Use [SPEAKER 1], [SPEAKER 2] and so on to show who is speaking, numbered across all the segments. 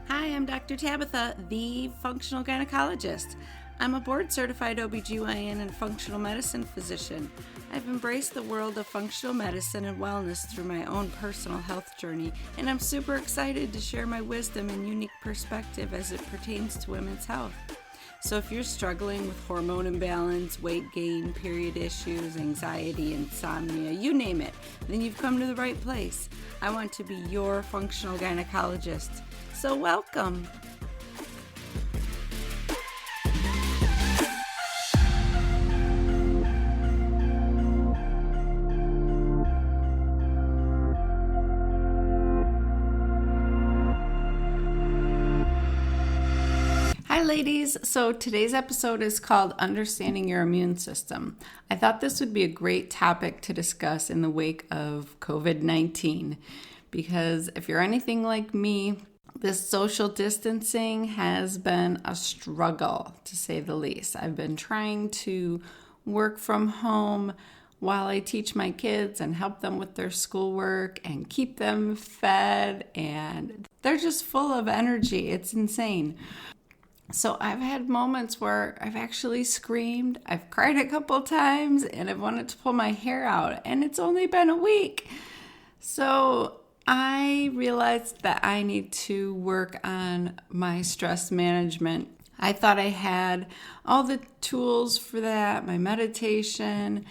[SPEAKER 1] Hi, I'm Dr. Tabatha, the functional gynecologist. I'm a board-certified OBGYN and functional medicine physician. I've embraced the world of functional medicine and wellness through my own personal health journey, and I'm super excited to share my wisdom and unique perspective as it pertains to women's health. So if you're struggling with hormone imbalance, weight gain, period issues, anxiety, insomnia, you name it, then you've come to the right place. I want to be your functional gynecologist. So welcome. Hi ladies, so today's episode is called Understanding Your Immune System. I thought this would be a great topic to discuss in the wake of COVID-19 because if you're anything like me, this social distancing has been a struggle, to say the least. I've been trying to work from home while I teach my kids and help them with their schoolwork and keep them fed, and they're just full of energy. It's insane. So I've had moments where I've actually screamed, I've cried a couple times, and I've wanted to pull my hair out, and it's only been a week. So I realized that I need to work on my stress management. I thought I had all the tools for that, my meditation,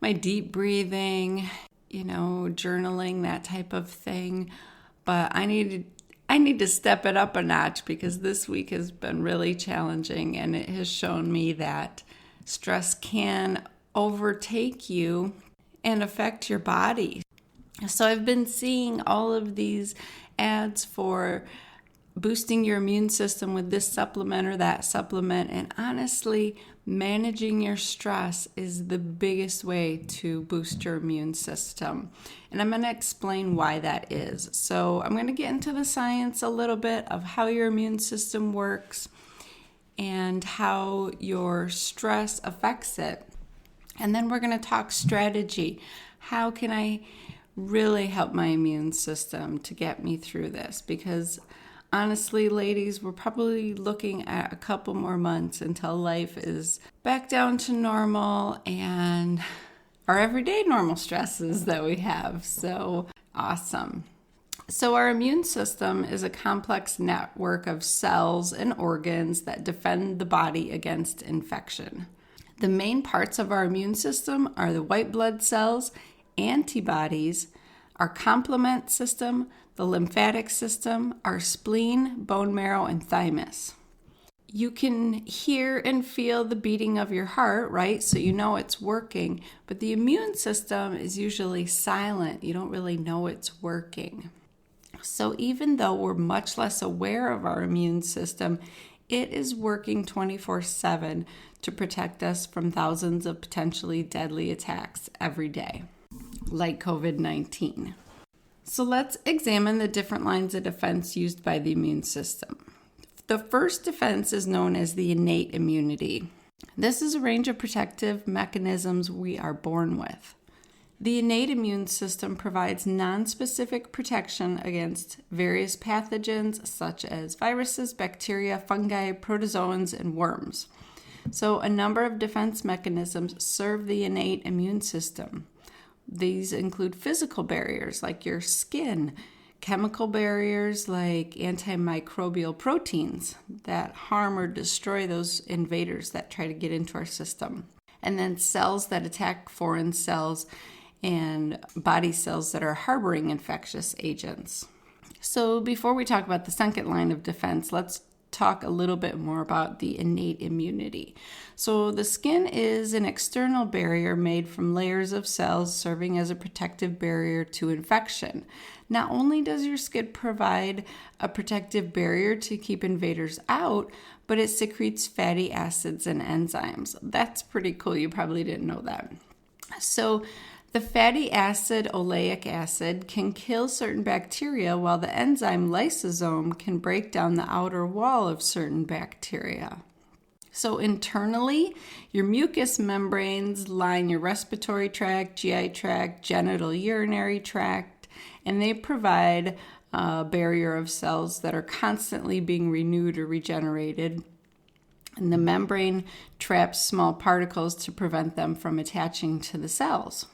[SPEAKER 1] my deep breathing, journaling, that type of thing. But I need to step it up a notch because this week has been really challenging, and it has shown me that stress can overtake you and affect your body. So I've been seeing all of these ads for boosting your immune system with this supplement or that supplement, and honestly, managing your stress is the biggest way to boost your immune system. And I'm going to explain why that is. So I'm going to get into the science a little bit of how your immune system works and how your stress affects it. And then we're going to talk strategy. How can I really help my immune system to get me through this? Because honestly, ladies, we're probably looking at a couple more months until life is back down to normal and our everyday normal stresses that we have. So awesome. So our immune system is a complex network of cells and organs that defend the body against infection. The main parts of our immune system are the white blood cells, antibodies, our complement system, the lymphatic system, our spleen, bone marrow, and thymus. You can hear and feel the beating of your heart, right? So you know it's working, but the immune system is usually silent. You don't really know it's working. So even though we're much less aware of our immune system, it is working 24/7 to protect us from thousands of potentially deadly attacks every day, like COVID-19. So let's examine the different lines of defense used by the immune system. The first defense is known as the innate immunity. This is a range of protective mechanisms we are born with. The innate immune system provides non-specific protection against various pathogens such as viruses, bacteria, fungi, protozoans, and worms. So a number of defense mechanisms serve the innate immune system. These include physical barriers like your skin, chemical barriers like antimicrobial proteins that harm or destroy those invaders that try to get into our system, and then cells that attack foreign cells and body cells that are harboring infectious agents. So before we talk about the second line of defense, let's talk a little bit more about the innate immunity. So the skin is an external barrier made from layers of cells serving as a protective barrier to infection. Not only does your skin provide a protective barrier to keep invaders out, but it secretes fatty acids and enzymes. That's pretty cool. You probably didn't know that. So the fatty acid oleic acid can kill certain bacteria, while the enzyme lysosome can break down the outer wall of certain bacteria. So internally, your mucous membranes line your respiratory tract, GI tract, genital urinary tract, and they provide barrier of cells that are constantly being renewed or regenerated. And the membrane traps small particles to prevent them from attaching to the cells.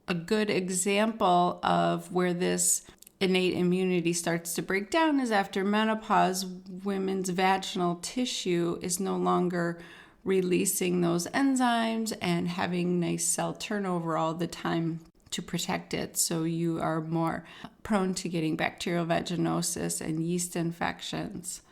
[SPEAKER 1] A good example of where this innate immunity starts to break down is after menopause. Women's vaginal tissue is no longer releasing those enzymes and having nice cell turnover all the time to protect it. So you are more prone to getting bacterial vaginosis and yeast infections.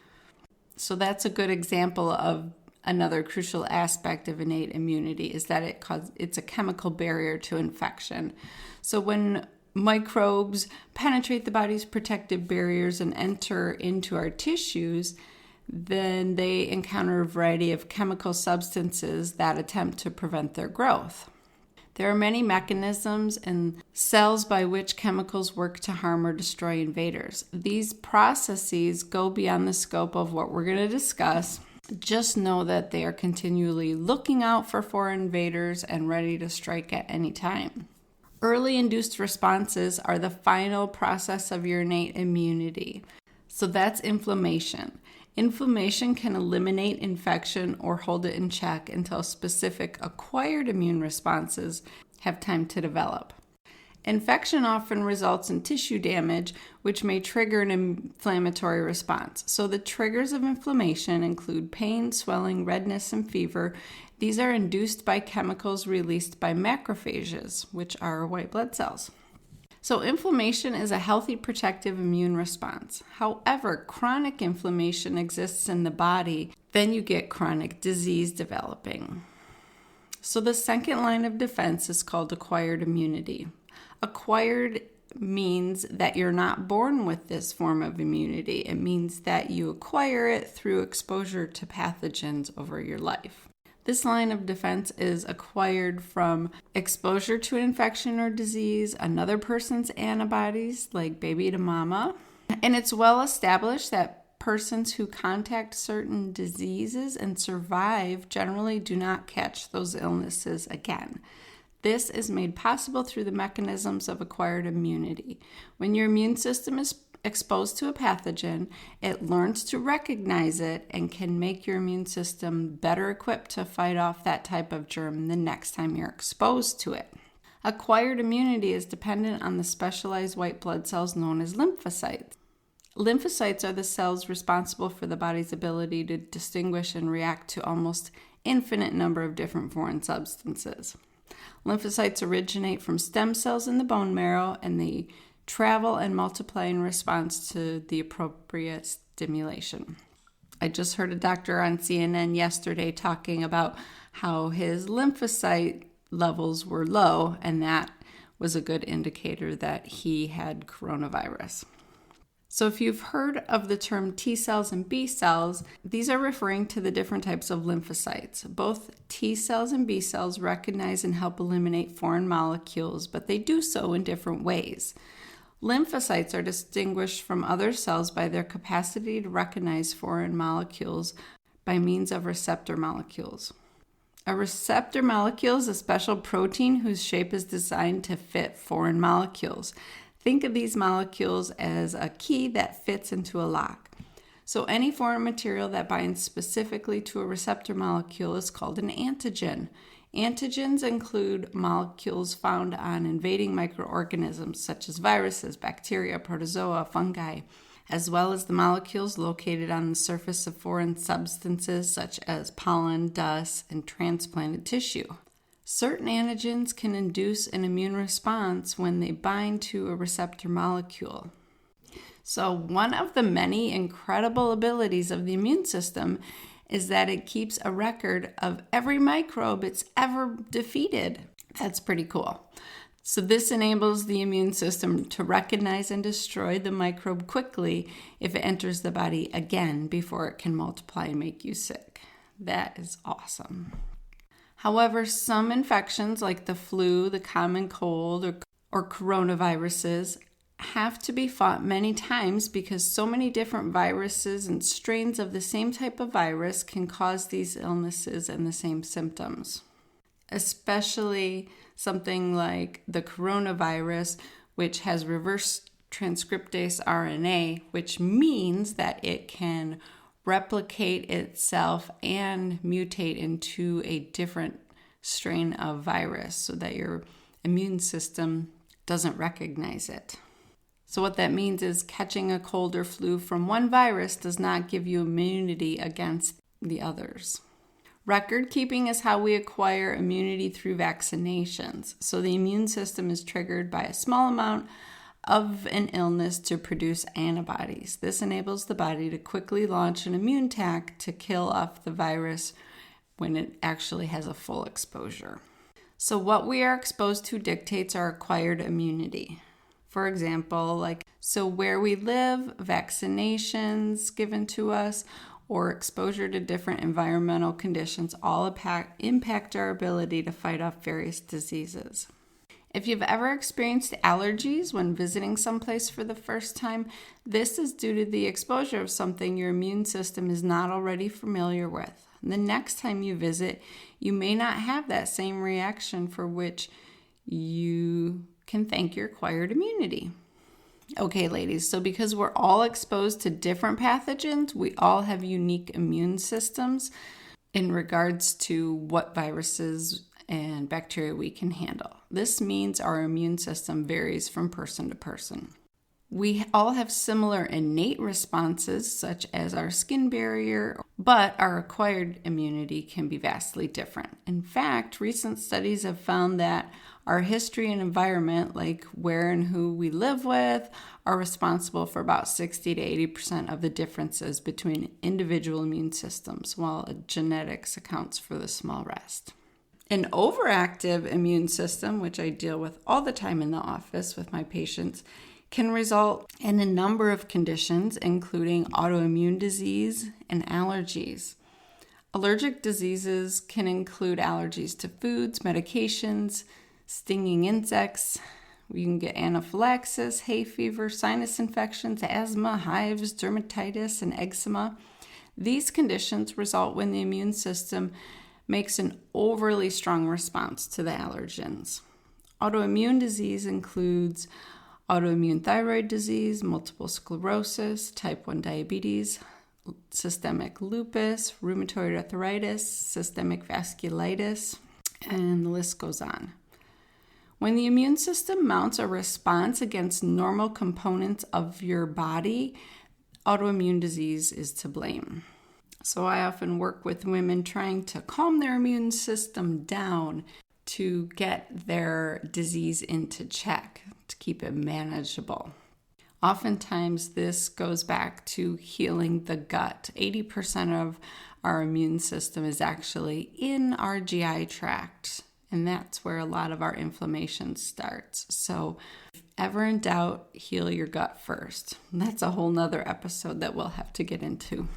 [SPEAKER 1] So that's a good example of another crucial aspect of innate immunity, is that it's a chemical barrier to infection. So when microbes penetrate the body's protective barriers and enter into our tissues, then they encounter a variety of chemical substances that attempt to prevent their growth. There are many mechanisms and cells by which chemicals work to harm or destroy invaders. These processes go beyond the scope of what we're going to discuss. Just know that they are continually looking out for foreign invaders and ready to strike at any time. Early induced responses are the final process of your innate immunity. So that's inflammation. Inflammation can eliminate infection or hold it in check until specific acquired immune responses have time to develop. Infection often results in tissue damage, which may trigger an inflammatory response. So the triggers of inflammation include pain, swelling, redness, and fever. These are induced by chemicals released by macrophages, which are white blood cells. So inflammation is a healthy protective immune response. However, chronic inflammation exists in the body, then you get chronic disease developing. So the second line of defense is called acquired immunity. Acquired means that you're not born with this form of immunity. It means that you acquire it through exposure to pathogens over your life. This line of defense is acquired from exposure to an infection or disease, another person's antibodies, like baby to mama. And it's well established that persons who contact certain diseases and survive generally do not catch those illnesses again. This is made possible through the mechanisms of acquired immunity. When your immune system is exposed to a pathogen, it learns to recognize it and can make your immune system better equipped to fight off that type of germ the next time you're exposed to it. Acquired immunity is dependent on the specialized white blood cells known as lymphocytes. Lymphocytes are the cells responsible for the body's ability to distinguish and react to almost infinite number of different foreign substances. Lymphocytes originate from stem cells in the bone marrow, and they travel and multiply in response to the appropriate stimulation. I just heard a doctor on CNN yesterday talking about how his lymphocyte levels were low, and that was a good indicator that he had coronavirus. So if you've heard of the term T cells and B cells, these are referring to the different types of lymphocytes. Both T cells and B cells recognize and help eliminate foreign molecules, but they do so in different ways. Lymphocytes are distinguished from other cells by their capacity to recognize foreign molecules by means of receptor molecules. A receptor molecule is a special protein whose shape is designed to fit foreign molecules. Think of these molecules as a key that fits into a lock. So any foreign material that binds specifically to a receptor molecule is called an antigen. Antigens include molecules found on invading microorganisms such as viruses, bacteria, protozoa, fungi, as well as the molecules located on the surface of foreign substances such as pollen, dust, and transplanted tissue. Certain antigens can induce an immune response when they bind to a receptor molecule. So one of the many incredible abilities of the immune system is that it keeps a record of every microbe it's ever defeated. That's pretty cool. So this enables the immune system to recognize and destroy the microbe quickly if it enters the body again before it can multiply and make you sick. That is awesome. However, some infections like the flu, the common cold, or coronaviruses have to be fought many times because so many different viruses and strains of the same type of virus can cause these illnesses and the same symptoms. Especially something like the coronavirus, which has reverse transcriptase RNA, which means that it can replicate itself and mutate into a different strain of virus so that your immune system doesn't recognize it. So what that means is catching a cold or flu from one virus does not give you immunity against the others. Record keeping is how we acquire immunity through vaccinations. So the immune system is triggered by a small amount of an illness to produce antibodies. This enables the body to quickly launch an immune attack to kill off the virus when it actually has a full exposure. So what we are exposed to dictates our acquired immunity. For example, where we live, vaccinations given to us, or exposure to different environmental conditions all impact our ability to fight off various diseases. If you've ever experienced allergies when visiting someplace for the first time, this is due to the exposure of something your immune system is not already familiar with. The next time you visit, you may not have that same reaction, for which you can thank your acquired immunity. Okay, ladies, so because we're all exposed to different pathogens, we all have unique immune systems in regards to what viruses and bacteria we can handle. This means our immune system varies from person to person. We all have similar innate responses, such as our skin barrier, but our acquired immunity can be vastly different. In fact, recent studies have found that our history and environment, like where and who we live with, are responsible for about 60 to 80% of the differences between individual immune systems, while genetics accounts for the small rest. An overactive immune system, which I deal with all the time in the office with my patients, can result in a number of conditions, including autoimmune disease and allergies. Allergic diseases can include allergies to foods, medications, stinging insects. You can get anaphylaxis, hay fever, sinus infections, asthma, hives, dermatitis, and eczema. These conditions result when the immune system makes an overly strong response to the allergens. Autoimmune disease includes autoimmune thyroid disease, multiple sclerosis, type 1 diabetes, systemic lupus, rheumatoid arthritis, systemic vasculitis, and the list goes on. When the immune system mounts a response against normal components of your body, autoimmune disease is to blame. So I often work with women trying to calm their immune system down to get their disease into check, to keep it manageable. Oftentimes, this goes back to healing the gut. 80% of our immune system is actually in our GI tract, and that's where a lot of our inflammation starts. So if ever in doubt, heal your gut first. That's a whole nother episode that we'll have to get into.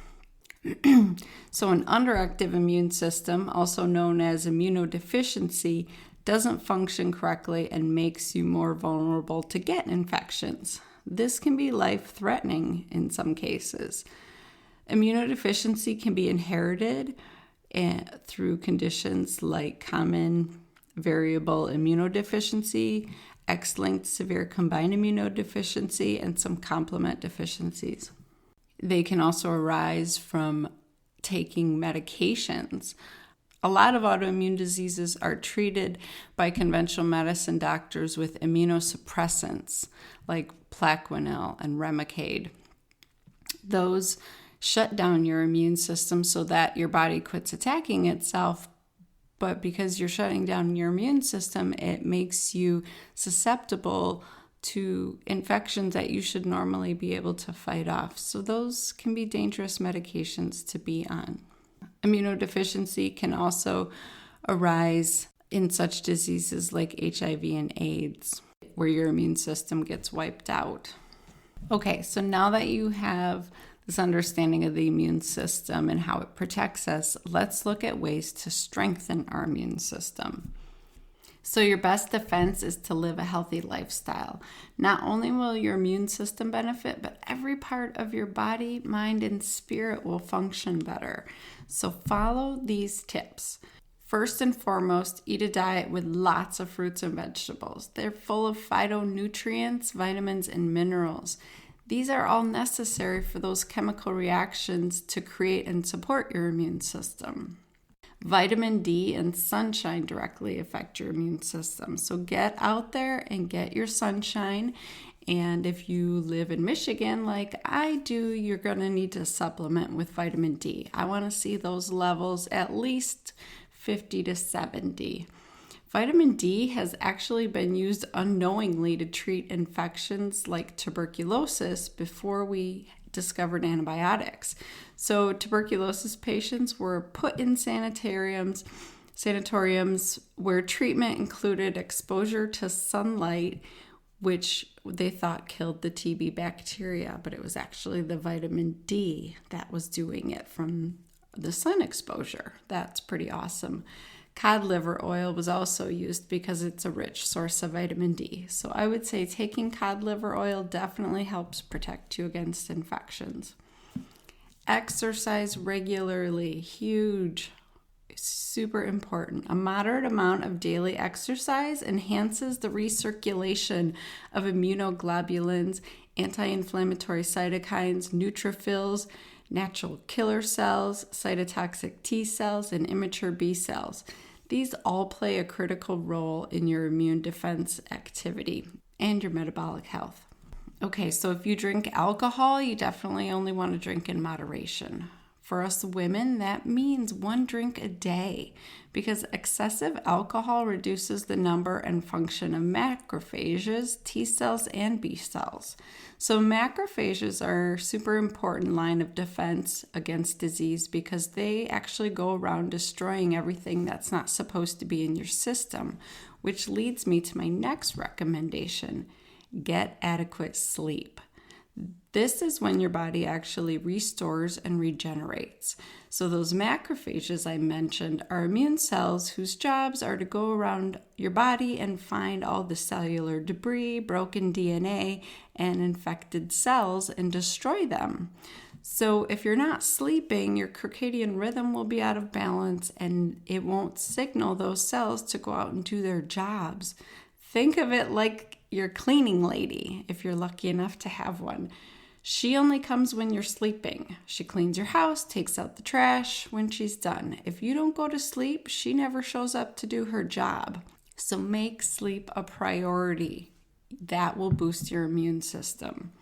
[SPEAKER 1] So an underactive immune system, also known as immunodeficiency, doesn't function correctly and makes you more vulnerable to get infections. This can be life-threatening in some cases. Immunodeficiency can be inherited through conditions like common variable immunodeficiency, X-linked severe combined immunodeficiency, and some complement deficiencies. They can also arise from taking medications. A lot of autoimmune diseases are treated by conventional medicine doctors with immunosuppressants like Plaquenil and Remicade. Those shut down your immune system so that your body quits attacking itself, but because you're shutting down your immune system, it makes you susceptible to infections that you should normally be able to fight off. So those can be dangerous medications to be on. Immunodeficiency can also arise in such diseases like HIV and AIDS, where your immune system gets wiped out. Okay, so now that you have this understanding of the immune system and how it protects us, let's look at ways to strengthen our immune system. So your best defense is to live a healthy lifestyle. Not only will your immune system benefit, but every part of your body, mind, and spirit will function better. So follow these tips. First and foremost, eat a diet with lots of fruits and vegetables. They're full of phytonutrients, vitamins, and minerals. These are all necessary for those chemical reactions to create and support your immune system. Vitamin D and sunshine directly affect your immune system. So get out there and get your sunshine. And if you live in Michigan like I do, you're going to need to supplement with vitamin D. I want to see those levels at least 50 to 70. Vitamin D has actually been used unknowingly to treat infections like tuberculosis before we discovered antibiotics. So tuberculosis patients were put in sanatoriums where treatment included exposure to sunlight, which they thought killed the TB bacteria, but it was actually the vitamin D that was doing it from the sun exposure. That's pretty awesome. Cod liver oil was also used because it's a rich source of vitamin D. So I would say taking cod liver oil definitely helps protect you against infections. Exercise regularly, huge, super important. A moderate amount of daily exercise enhances the recirculation of immunoglobulins, anti-inflammatory cytokines, neutrophils, natural killer cells, cytotoxic T cells, and immature B cells. These all play a critical role in your immune defense activity and your metabolic health. Okay, so if you drink alcohol, you definitely only want to drink in moderation. For us women, that means 1 drink a day because excessive alcohol reduces the number and function of macrophages, T cells, and B cells. So macrophages are a super important line of defense against disease because they actually go around destroying everything that's not supposed to be in your system, which leads me to my next recommendation: get adequate sleep. This is when your body actually restores and regenerates. So those macrophages I mentioned are immune cells whose jobs are to go around your body and find all the cellular debris, broken DNA, and infected cells and destroy them. So if you're not sleeping, your circadian rhythm will be out of balance and it won't signal those cells to go out and do their jobs. Think of it like your cleaning lady, if you're lucky enough to have one. She only comes when you're sleeping. She cleans your house, takes out the trash when she's done. If you don't go to sleep, she never shows up to do her job. So make sleep a priority. That will boost your immune system.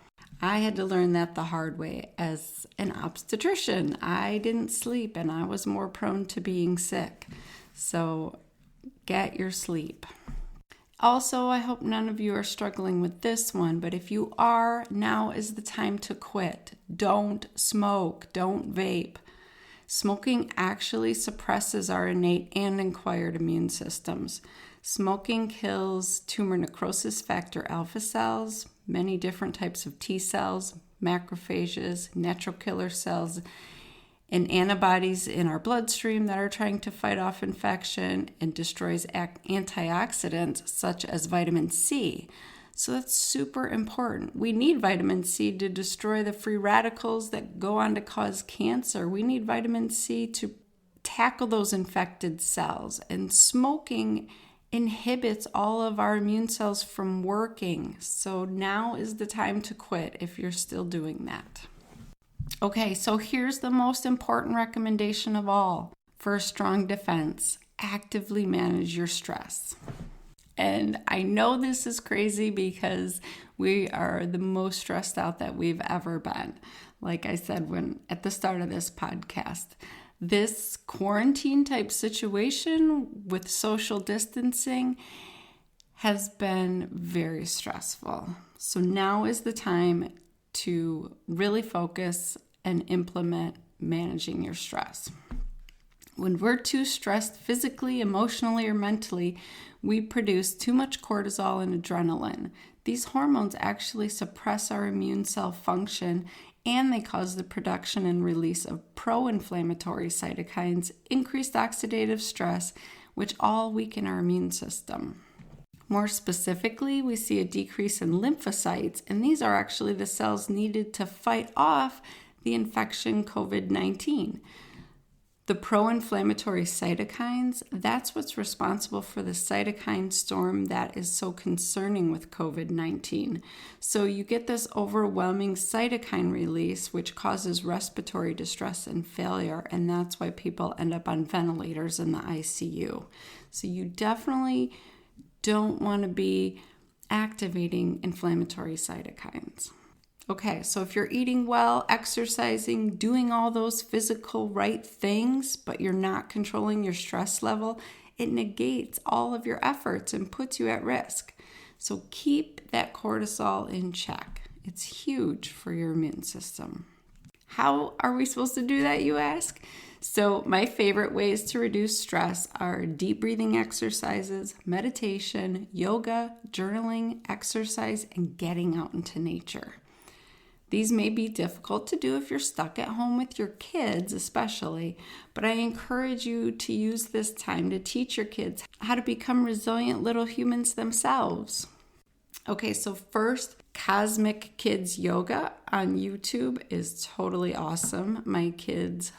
[SPEAKER 1] I had to learn that the hard way as an obstetrician. I didn't sleep and I was more prone to being sick. So get your sleep. Also, I hope none of you are struggling with this one, but if you are, now is the time to quit. Don't smoke, don't vape. Smoking actually suppresses our innate and acquired immune systems. Smoking kills tumor necrosis factor alpha cells, many different types of T cells, macrophages, natural killer cells, and antibodies in our bloodstream that are trying to fight off infection, and destroys antioxidants such as vitamin C. So that's super important. We need vitamin C to destroy the free radicals that go on to cause cancer. We need vitamin C to tackle those infected cells. And smoking inhibits all of our immune cells from working. So now is the time to quit if you're still doing that. Okay, so here's the most important recommendation of all for a strong defense: actively manage your stress. And I know this is crazy because we are the most stressed out that we've ever been. Like I said at the start of this podcast, this quarantine type situation with social distancing has been very stressful. So now is the time to really focus and implement managing your stress. When we're too stressed physically, emotionally, or mentally, we produce too much cortisol and adrenaline. These hormones actually suppress our immune cell function, and they cause the production and release of pro-inflammatory cytokines, increased oxidative stress, which all weaken our immune system. More specifically, we see a decrease in lymphocytes, and these are actually the cells needed to fight off the infection COVID-19. The pro-inflammatory cytokines, that's what's responsible for the cytokine storm that is so concerning with COVID-19. So you get this overwhelming cytokine release, which causes respiratory distress and failure, and that's why people end up on ventilators in the ICU. So you definitely don't want to be activating inflammatory cytokines. Okay, so if you're eating well, exercising, doing all those physical right things, but you're not controlling your stress level, it negates all of your efforts and puts you at risk. So keep that cortisol in check. It's huge for your immune system. How are we supposed to do that, you ask? So my favorite ways to reduce stress are deep breathing exercises, meditation, yoga, journaling, exercise, and getting out into nature. These may be difficult to do if you're stuck at home with your kids especially, but I encourage you to use this time to teach your kids how to become resilient little humans themselves. Okay, so first, Cosmic Kids Yoga on YouTube is totally awesome. My kids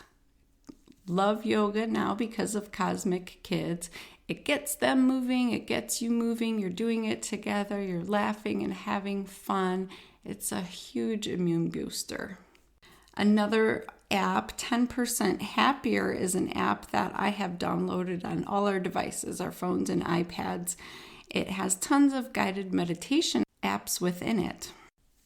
[SPEAKER 1] love yoga now because of Cosmic Kids. It gets them moving, it gets you moving, you're doing it together, you're laughing and having fun. It's a huge immune booster. Another app, 10% Happier, is an app that I have downloaded on all our devices, our phones and iPads. It has tons of guided meditation apps within it.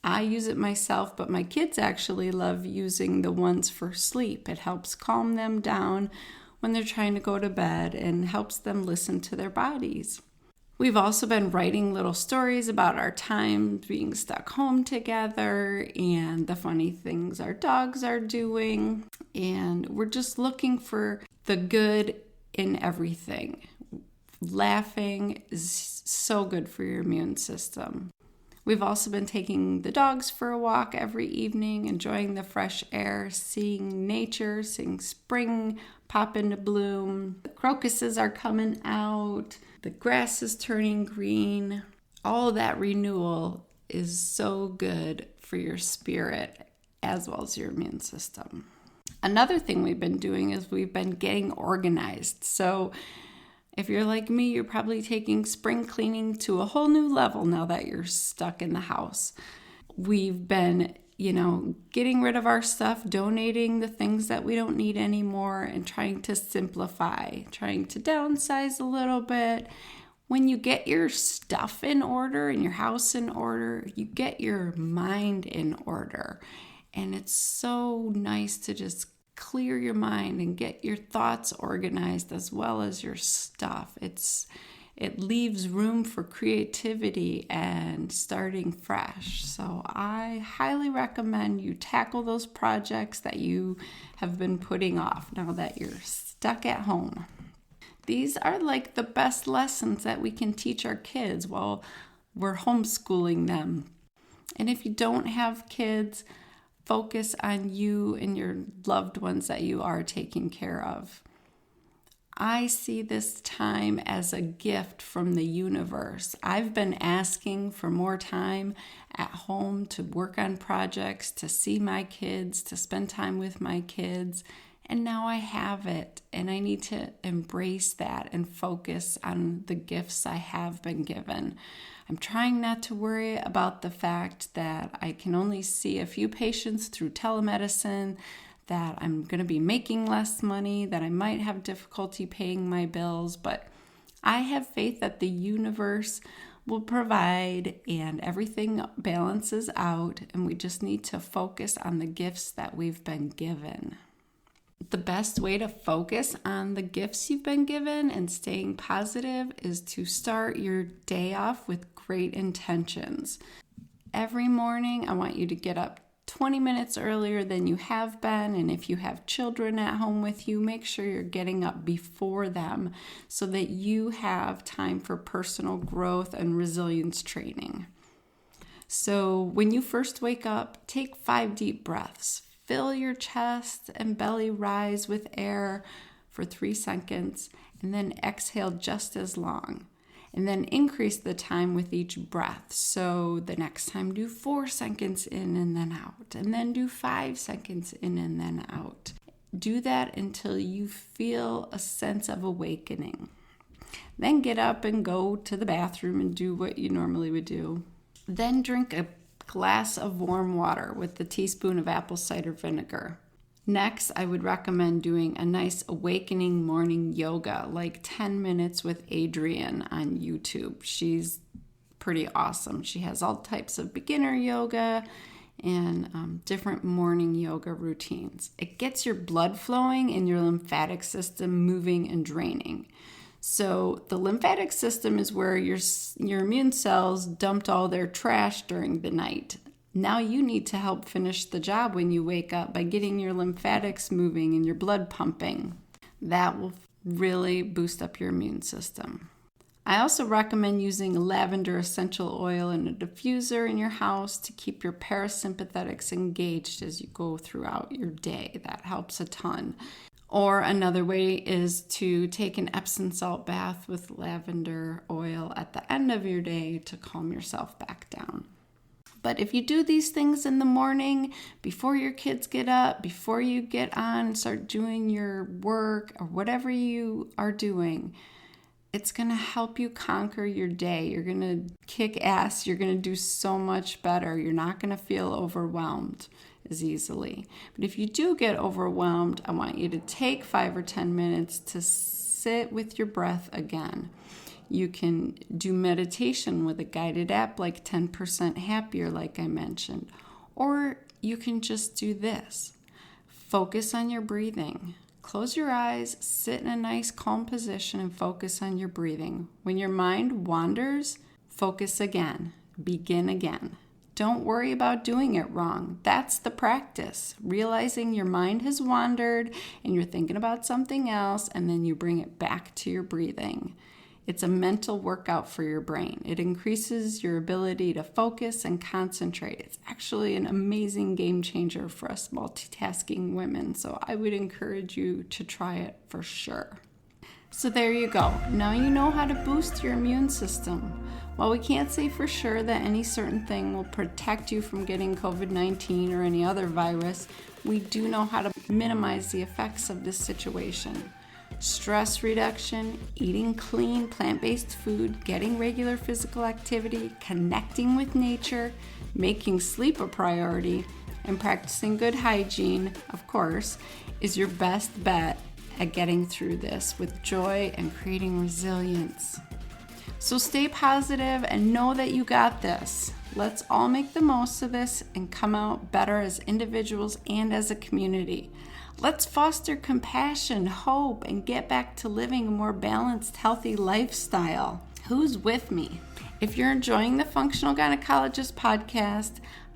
[SPEAKER 1] I use it myself, but my kids actually love using the ones for sleep. It helps calm them down when they're trying to go to bed and helps them listen to their bodies. We've also been writing little stories about our time being stuck home together and the funny things our dogs are doing. And we're just looking for the good in everything. Laughing is so good for your immune system. We've also been taking the dogs for a walk every evening, enjoying the fresh air, seeing nature, seeing spring pop into bloom. The crocuses are coming out. The grass is turning green. All that renewal is so good for your spirit as well as your immune system. Another thing we've been doing is we've been getting organized. So if you're like me, you're probably taking spring cleaning to a whole new level now that you're stuck in the house. We've been, getting rid of our stuff, donating the things that we don't need anymore, and trying to simplify, trying to downsize a little bit. When you get your stuff in order and your house in order, you get your mind in order. And it's so nice to just clear your mind and get your thoughts organized as well as your stuff. It leaves room for creativity and starting fresh. So I highly recommend you tackle those projects that you have been putting off now that you're stuck at home. These are like the best lessons that we can teach our kids while we're homeschooling them. And if you don't have kids, focus on you and your loved ones that you are taking care of. I see this time as a gift from the universe. I've been asking for more time at home to work on projects, to see my kids, to spend time with my kids, and now I have it, and I need to embrace that and focus on the gifts I have been given. I'm trying not to worry about the fact that I can only see a few patients through telemedicine, that I'm going to be making less money, that I might have difficulty paying my bills, but I have faith that the universe will provide and everything balances out, and we just need to focus on the gifts that we've been given. The best way to focus on the gifts you've been given and staying positive is to start your day off with great intentions. Every morning, I want you to get up 20 minutes earlier than you have been, and if you have children at home with you, make sure you're getting up before them so that you have time for personal growth and resilience training. So when you first wake up, take 5 deep breaths. Fill your chest and belly rise with air for 3 seconds, and then exhale just as long. And then increase the time with each breath. So the next time do 4 seconds in and then out. And then do 5 seconds in and then out. Do that until you feel a sense of awakening. Then get up and go to the bathroom and do what you normally would do. Then drink a glass of warm water with a teaspoon of apple cider vinegar. Next, I would recommend doing a nice awakening morning yoga, like 10 minutes with Adrienne on YouTube. She's pretty awesome. She has all types of beginner yoga and different morning yoga routines. It gets your blood flowing and your lymphatic system moving and draining. So the lymphatic system is where your immune cells dumped all their trash during the night. Now you need to help finish the job when you wake up by getting your lymphatics moving and your blood pumping. That will really boost up your immune system. I also recommend using lavender essential oil in a diffuser in your house to keep your parasympathetics engaged as you go throughout your day. That helps a ton. Or another way is to take an Epsom salt bath with lavender oil at the end of your day to calm yourself back down. But if you do these things in the morning, before your kids get up, before you get on and start doing your work or whatever you are doing, it's going to help you conquer your day. You're going to kick ass. You're going to do so much better. You're not going to feel overwhelmed as easily. But if you do get overwhelmed, I want you to take 5 or 10 minutes to sit with your breath again. You can do meditation with a guided app like 10% Happier, like I mentioned. Or you can just do this. Focus on your breathing. Close your eyes, sit in a nice calm position and focus on your breathing. When your mind wanders, focus again. Begin again. Don't worry about doing it wrong. That's the practice. Realizing your mind has wandered and you're thinking about something else, and then you bring it back to your breathing. It's a mental workout for your brain. It increases your ability to focus and concentrate. It's actually an amazing game changer for us multitasking women, so I would encourage you to try it for sure. So there you go. Now you know how to boost your immune system. While we can't say for sure that any certain thing will protect you from getting COVID-19 or any other virus, we do know how to minimize the effects of this situation. Stress reduction, eating clean, plant-based food, getting regular physical activity, connecting with nature, making sleep a priority, and practicing good hygiene, of course, is your best bet at getting through this with joy and creating resilience. So stay positive and know that you got this. Let's all make the most of this and come out better as individuals and as a community. Let's foster compassion, hope, and get back to living a more balanced, healthy lifestyle. Who's with me? If you're enjoying the Functional Gynecologist podcast,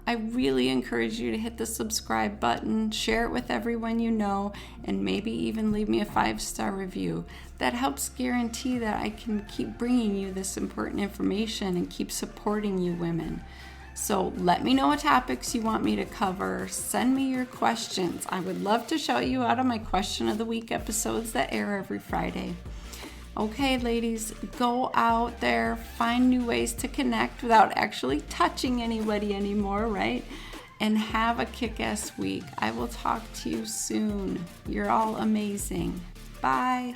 [SPEAKER 1] I really encourage you to hit the subscribe button, share it with everyone you know, and maybe even leave me a 5-star review. That helps guarantee that I can keep bringing you this important information and keep supporting you women. So let me know what topics you want me to cover. Send me your questions. I would love to shout you out on my Question of the Week episodes that air every Friday. Okay, ladies, go out there, find new ways to connect without actually touching anybody anymore, right? And have a kick-ass week. I will talk to you soon. You're all amazing. Bye.